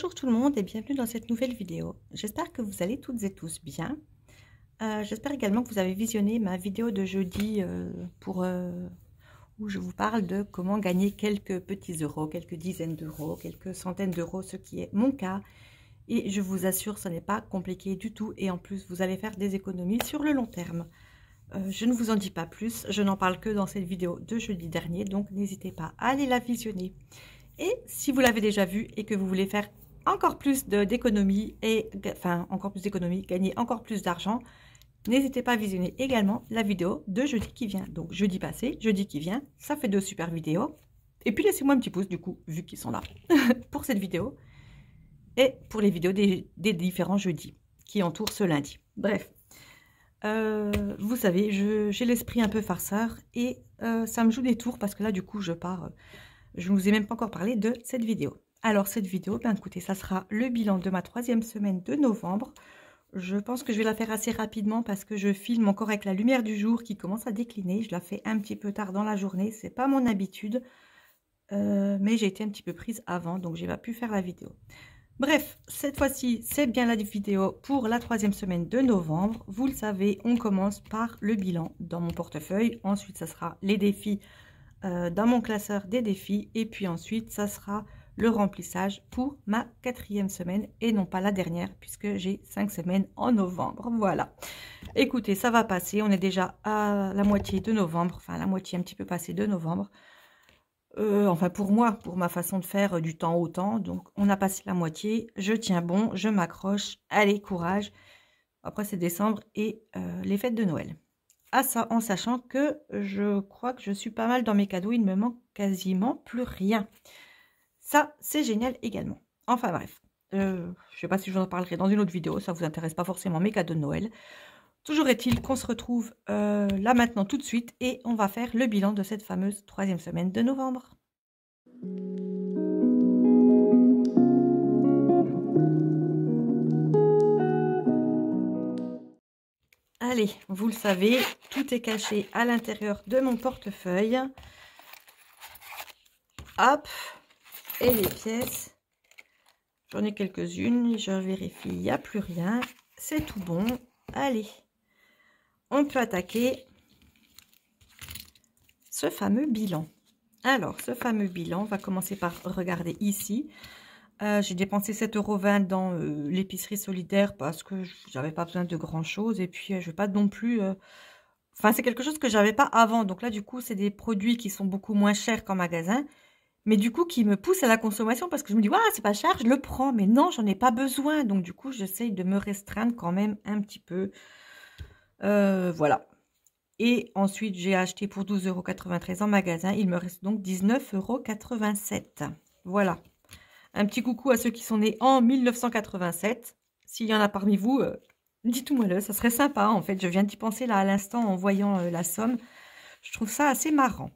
Bonjour tout le monde et bienvenue dans cette nouvelle vidéo. J'espère que vous allez toutes et tous bien. J'espère également que vous avez visionné ma vidéo de jeudi où je vous parle de comment gagner quelques petits euros, quelques dizaines d'euros, quelques centaines d'euros, ce qui est mon cas. Et je vous assure, ce n'est pas compliqué du tout et en plus, vous allez faire des économies sur le long terme. Je ne vous en dis pas plus, je n'en parle que dans cette vidéo de jeudi dernier, donc n'hésitez pas à aller la visionner. Et si vous l'avez déjà vu et que vous voulez faire encore plus d'économies, gagner encore plus d'argent, n'hésitez pas à visionner également la vidéo de jeudi qui vient. Donc jeudi passé, jeudi qui vient, ça fait 2 super vidéos. Et puis laissez-moi un petit pouce du coup, vu qu'ils sont là, pour cette vidéo. Et pour les vidéos des différents jeudis qui entourent ce lundi. Bref. Vous savez, j'ai l'esprit un peu farceur et ça me joue des tours parce que là du coup je pars, je ne vous ai même pas encore parlé de cette vidéo. Alors cette vidéo, ben écoutez, ça sera le bilan de ma 3e semaine de novembre. Je pense que je vais la faire assez rapidement parce que je filme encore avec la lumière du jour qui commence à décliner. Je la fais un petit peu tard dans la journée, c'est pas mon habitude, mais j'ai été un petit peu prise avant donc j'ai pas pu faire la vidéo. Bref, cette fois-ci, c'est bien la vidéo pour la 3e semaine de novembre. Vous le savez, on commence par le bilan dans mon portefeuille. Ensuite, ça sera les défis dans mon classeur des défis. Et puis ensuite, ça sera le remplissage pour ma 4e semaine et non pas la dernière puisque j'ai 5 semaines en novembre. Voilà. Écoutez, ça va passer. On est déjà à la moitié de novembre. Enfin, la moitié un petit peu passée de novembre. Enfin pour moi, pour ma façon de faire du temps au temps. Donc on a passé la moitié, je tiens bon, je m'accroche, allez courage. Après c'est décembre et les fêtes de Noël. Ah ça, en sachant que je crois que je suis pas mal dans mes cadeaux, il ne me manque quasiment plus rien. Ça c'est génial également. Enfin bref, je sais pas si je vous en parlerai dans une autre vidéo, ça vous intéresse pas forcément mes cadeaux de Noël. Toujours est-il qu'on se retrouve là maintenant tout de suite et on va faire le bilan de cette fameuse 3e semaine de novembre. Allez, vous le savez, tout est caché à l'intérieur de mon portefeuille. Hop, et les pièces, j'en ai quelques-unes, je vérifie, il n'y a plus rien, c'est tout bon. Allez, on peut attaquer ce fameux bilan. Alors, ce fameux bilan, on va commencer par regarder ici. J'ai dépensé 7,20 € dans l'épicerie solidaire parce que j'avais pas besoin de grand chose. Et puis, je vais pas non plus... Enfin, c'est quelque chose que j'avais pas avant. Donc là, du coup, c'est des produits qui sont beaucoup moins chers qu'en magasin. Mais du coup, qui me poussent à la consommation parce que je me dis, ouais, c'est pas cher, je le prends. Mais non, j'en ai pas besoin. Donc du coup, j'essaye de me restreindre quand même un petit peu. Voilà. Et ensuite, j'ai acheté pour 12,93 € en magasin. Il me reste donc 19,87 €. Voilà. Un petit coucou à ceux qui sont nés en 1987. S'il y en a parmi vous, dites-moi le, ça serait sympa en fait. Je viens d'y penser là à l'instant en voyant la somme. Je trouve ça assez marrant.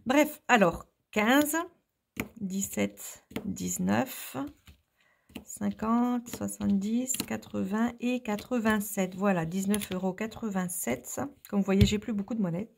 Bref, alors 15, 17, 19, 50, 70, 80 et 87. Voilà, 19,87 €. Comme vous voyez, j'ai plus beaucoup de monnaie.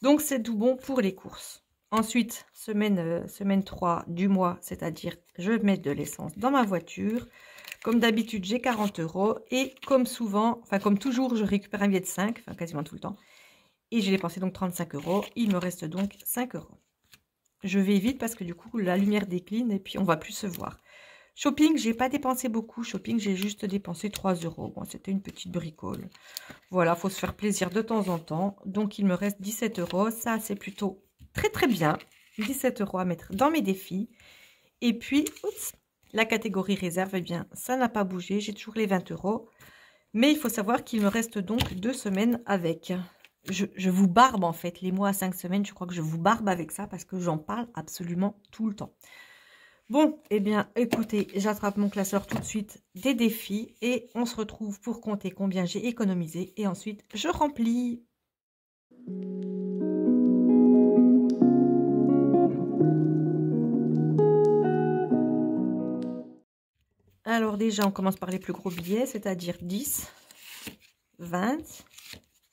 Donc, c'est tout bon pour les courses. Ensuite, semaine 3 du mois, c'est-à-dire je mets de l'essence dans ma voiture. Comme d'habitude, j'ai 40 € et comme souvent, enfin comme toujours, je récupère un billet de 5, enfin quasiment tout le temps. Et j'ai dépensé donc 35 €. Il me reste donc 5 €. Je vais vite parce que du coup, la lumière décline et puis on va plus se voir. Shopping, j'ai pas dépensé beaucoup. Shopping, j'ai juste dépensé 3 €. Bon, c'était une petite bricole. Voilà, faut se faire plaisir de temps en temps. Donc, il me reste 17 €. Ça, c'est plutôt très, très bien. 17 € à mettre dans mes défis. Et puis, oups, la catégorie réserve, eh bien, ça n'a pas bougé. J'ai toujours les 20 €. Mais il faut savoir qu'il me reste donc 2 semaines avec. Je vous barbe, en fait, les mois à 5 semaines. Je crois que je vous barbe avec ça parce que j'en parle absolument tout le temps. Bon, eh bien, écoutez, j'attrape mon classeur tout de suite des défis et on se retrouve pour compter combien j'ai économisé et ensuite je remplis. Alors déjà, on commence par les plus gros billets, c'est-à-dire 10, 20,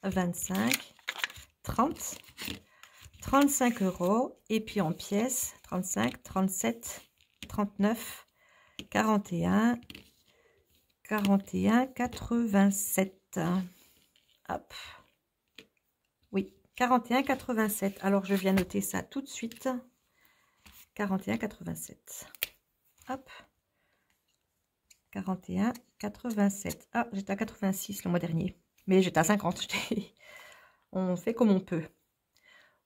25, 30, 35 € et puis en pièces, 35, 37, 39, 41, 41, 87. Hop. Oui, 41, 87. Alors, je viens noter ça tout de suite. 41, 87. Hop. 41, 87. Ah, j'étais à 86 le mois dernier. Mais j'étais à 50. On fait comme on peut.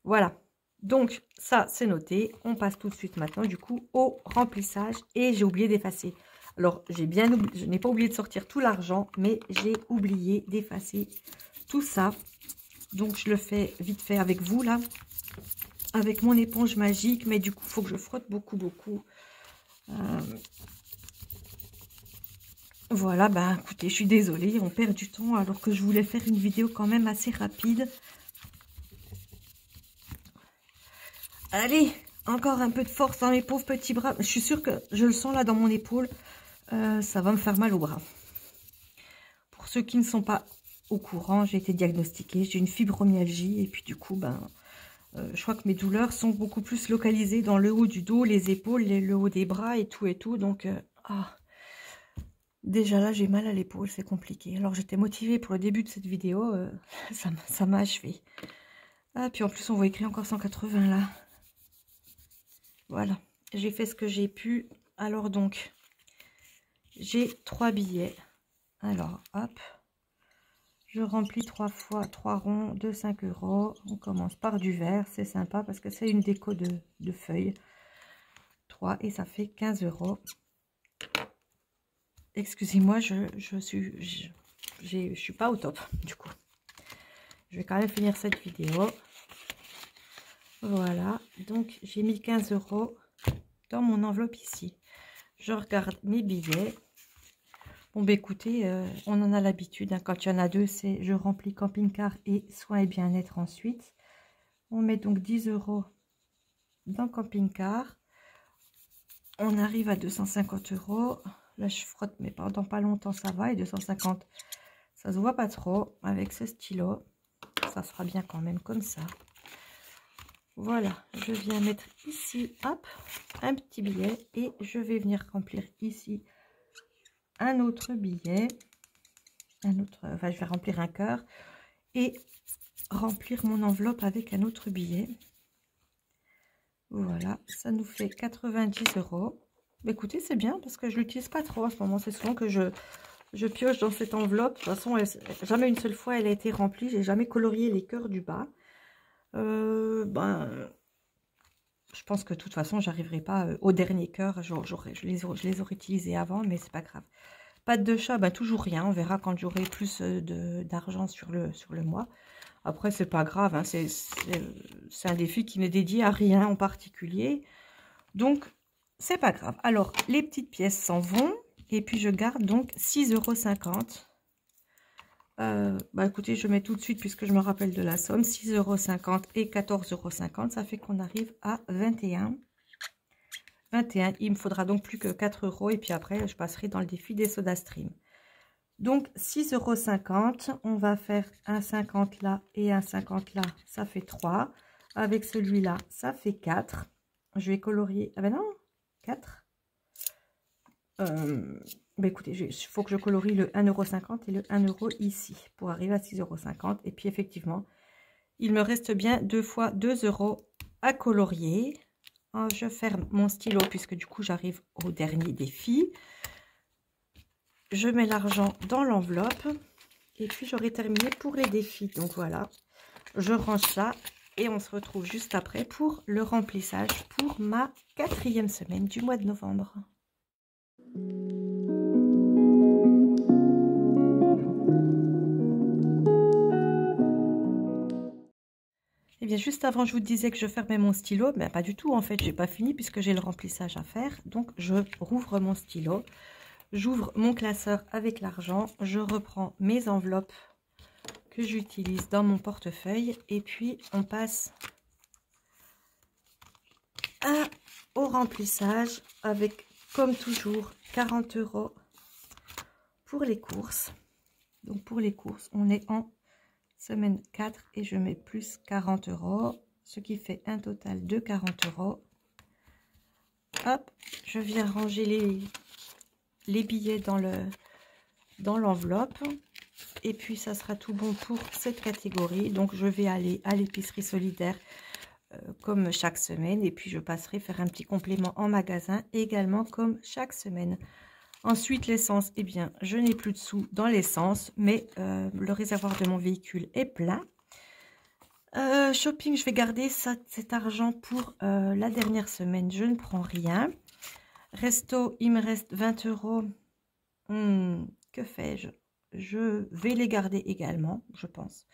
Voilà. Donc, ça, c'est noté. On passe tout de suite maintenant, du coup, au remplissage. Et j'ai oublié d'effacer. Alors, je n'ai pas oublié de sortir tout l'argent, mais j'ai oublié d'effacer tout ça. Donc, je le fais vite fait avec vous, là. Avec mon éponge magique. Mais du coup, il faut que je frotte beaucoup. Voilà, bah écoutez, je suis désolée, on perd du temps alors que je voulais faire une vidéo quand même assez rapide. Allez, encore un peu de force dans mes pauvres petits bras. Je suis sûre que je le sens là dans mon épaule. Ça va me faire mal au bras. Pour ceux qui ne sont pas au courant, j'ai été diagnostiquée. J'ai une fibromyalgie et puis du coup, je crois que mes douleurs sont beaucoup plus localisées dans le haut du dos, les épaules, le haut des bras et tout. Donc, déjà là, j'ai mal à l'épaule, c'est compliqué. Alors, j'étais motivée pour le début de cette vidéo. Ça m'a achevé. Ah, puis en plus, on voit écrit encore 180 là. Voilà, j'ai fait ce que j'ai pu. Alors donc, j'ai 3 billets. Alors, hop. Je remplis 3 fois 3 ronds de 5 €. On commence par du vert. C'est sympa parce que c'est une déco de feuilles. 3 et ça fait 15 €. Excusez-moi, je suis pas au top du coup. Je vais quand même finir cette vidéo. Voilà, donc j'ai mis 15 € dans mon enveloppe ici. Je regarde mes billets. Bon, bah écoutez, on en a l'habitude. Hein, quand il y en a deux, c'est je remplis camping-car et soins et bien-être ensuite. On met donc 10 € dans camping-car. On arrive à 250 €. Là, je frotte, mais pendant pas longtemps, ça va. Et 250, ça se voit pas trop avec ce stylo. Ça sera bien quand même comme ça. Voilà, je viens mettre ici, hop, un petit billet. Et je vais venir remplir ici un autre billet. Enfin, je vais remplir un cœur. Et remplir mon enveloppe avec un autre billet. Voilà, ça nous fait 90 €. Écoutez, c'est bien parce que je l'utilise pas trop en ce moment. C'est souvent que je pioche dans cette enveloppe. De toute façon, jamais une seule fois elle a été remplie. J'ai jamais colorié les cœurs du bas. Je pense que de toute façon, j'arriverai pas au dernier cœur. Je les aurais utilisés avant, mais c'est pas grave. Patte de chat, toujours rien. On verra quand j'aurai plus d'argent sur le mois. Après, c'est pas grave. Hein, c'est un défi qui n'est dédié à rien en particulier. Donc, c'est pas grave. Alors, les petites pièces s'en vont. Et puis, je garde donc 6,50 €. Écoutez, je mets tout de suite puisque je me rappelle de la somme. 6,50 € et 14,50 €. Ça fait qu'on arrive à 21. 21. Il me faudra donc plus que 4 €. Et puis après, je passerai dans le défi des SodaStream. Donc, 6,50 €. On va faire un 50 là et un 50 là. Ça fait 3. Avec celui-là, ça fait 4. Je vais colorier. Ah ben non, 4. Écoutez, il faut que je colorie le 1,50 € et le 1 € ici pour arriver à 6,50 €. Et puis effectivement, il me reste bien 2 fois 2 € à colorier. Je ferme mon stylo puisque du coup j'arrive au dernier défi. Je mets l'argent dans l'enveloppe et puis j'aurai terminé pour les défis. Donc voilà, je range ça et on se retrouve juste après pour le remplissage pour ma 4e semaine du mois de novembre. Et bien juste avant, je vous disais que je fermais mon stylo. Mais pas du tout, en fait, j'ai pas fini puisque j'ai le remplissage à faire. Donc, je rouvre mon stylo. J'ouvre mon classeur avec l'argent. Je reprends mes enveloppes que j'utilise dans mon portefeuille. Et puis, on passe au remplissage avec, comme toujours, 40 € pour les courses. Donc, pour les courses, on est en semaine 4 et je mets plus 40 €, ce qui fait un total de 40 €. Hop, je viens ranger les billets dans l'enveloppe. Et puis, ça sera tout bon pour cette catégorie. Donc, je vais aller à l'épicerie solidaire comme chaque semaine. Et puis, je passerai faire un petit complément en magasin également comme chaque semaine. Ensuite, l'essence, eh bien, je n'ai plus de sous dans l'essence, mais le réservoir de mon véhicule est plein. Shopping, je vais garder cet argent pour la dernière semaine. Je ne prends rien. Resto, il me reste 20 euros. Que fais-je? Je vais les garder également, je pense.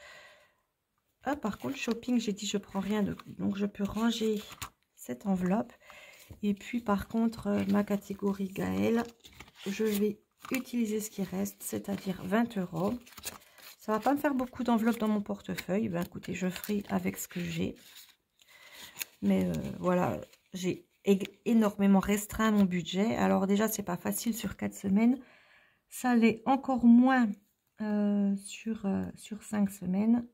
Ah, par contre, shopping, j'ai dit je prends rien de plus. Donc, je peux ranger cette enveloppe. Et puis, par contre, ma catégorie Gaël, je vais utiliser ce qui reste, c'est-à-dire 20 euros. Ça va pas me faire beaucoup d'enveloppes dans mon portefeuille. Ben, écoutez, je ferai avec ce que j'ai. Mais voilà, j'ai énormément restreint mon budget. Alors déjà, c'est pas facile sur 4 semaines. Ça l'est encore moins sur 5 semaines.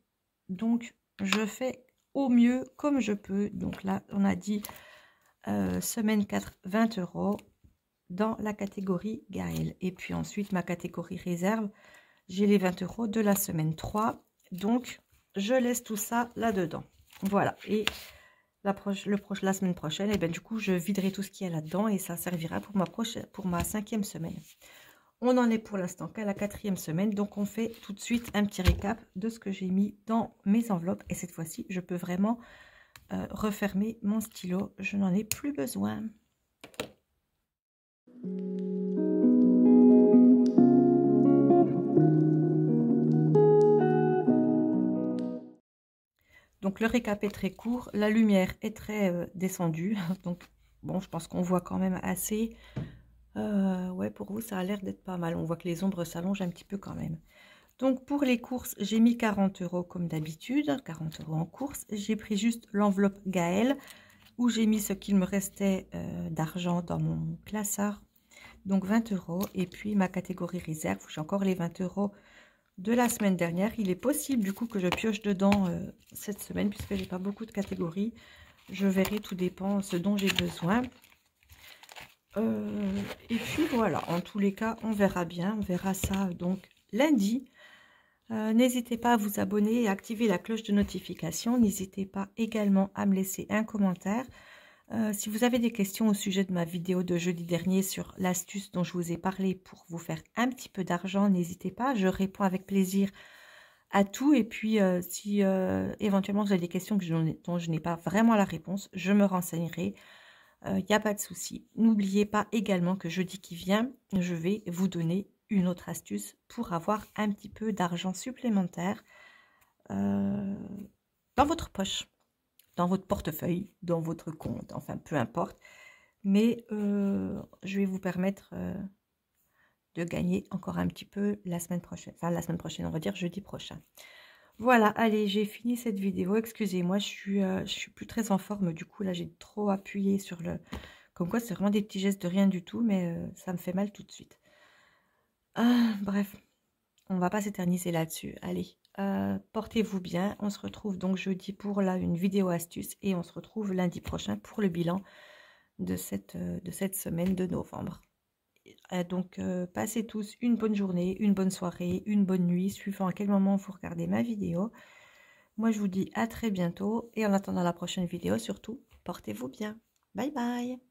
Donc, je fais au mieux comme je peux. Donc là, on a dit semaine 4, 20 euros dans la catégorie Gaël. Et puis ensuite, ma catégorie réserve, j'ai les 20 euros de la semaine 3. Donc, je laisse tout ça là-dedans. Voilà. Et la semaine prochaine, et bien, du coup, je viderai tout ce qu'il y a là-dedans et ça servira pour ma 5e semaine. On en est pour l'instant qu'à la 4e semaine. Donc, on fait tout de suite un petit récap de ce que j'ai mis dans mes enveloppes. Et cette fois-ci, je peux vraiment refermer mon stylo. Je n'en ai plus besoin. Donc, le récap est très court. La lumière est très descendue. Donc, bon, je pense qu'on voit quand même assez. Ouais, pour vous, ça a l'air d'être pas mal. On voit que les ombres s'allongent un petit peu quand même. Donc, pour les courses, j'ai mis 40 euros comme d'habitude. 40 euros en course. J'ai pris juste l'enveloppe Gaël où j'ai mis ce qu'il me restait d'argent dans mon classeur. Donc, 20 euros. Et puis, ma catégorie réserve, j'ai encore les 20 euros de la semaine dernière. Il est possible du coup que je pioche dedans cette semaine puisque j'ai pas beaucoup de catégories. Je verrai, tout dépend ce dont j'ai besoin. Et puis voilà, en tous les cas, on verra bien. On verra ça donc lundi. N'hésitez pas à vous abonner et à activer la cloche de notification. N'hésitez pas également à me laisser un commentaire. Si vous avez des questions au sujet de ma vidéo de jeudi dernier sur l'astuce dont je vous ai parlé pour vous faire un petit peu d'argent, n'hésitez pas. Je réponds avec plaisir à tout. Et puis, si éventuellement vous avez des questions dont je n'ai pas vraiment la réponse, je me renseignerai. Il n'y a pas de souci. N'oubliez pas également que jeudi qui vient, je vais vous donner une autre astuce pour avoir un petit peu d'argent supplémentaire dans votre poche, dans votre portefeuille, dans votre compte, enfin peu importe. Mais je vais vous permettre de gagner encore un petit peu la semaine prochaine. Enfin la semaine prochaine, on va dire jeudi prochain. Voilà, allez, j'ai fini cette vidéo. Excusez-moi, je suis plus très en forme. Du coup, là, j'ai trop appuyé sur le... Comme quoi, c'est vraiment des petits gestes de rien du tout, mais ça me fait mal tout de suite. Bref, on va pas s'éterniser là-dessus. Allez, portez-vous bien. On se retrouve donc jeudi pour une vidéo astuce et on se retrouve lundi prochain pour le bilan de cette semaine de novembre. Donc, passez tous une bonne journée, une bonne soirée, une bonne nuit, suivant à quel moment vous regardez ma vidéo. Moi, je vous dis à très bientôt et en attendant la prochaine vidéo, surtout, portez-vous bien. Bye bye!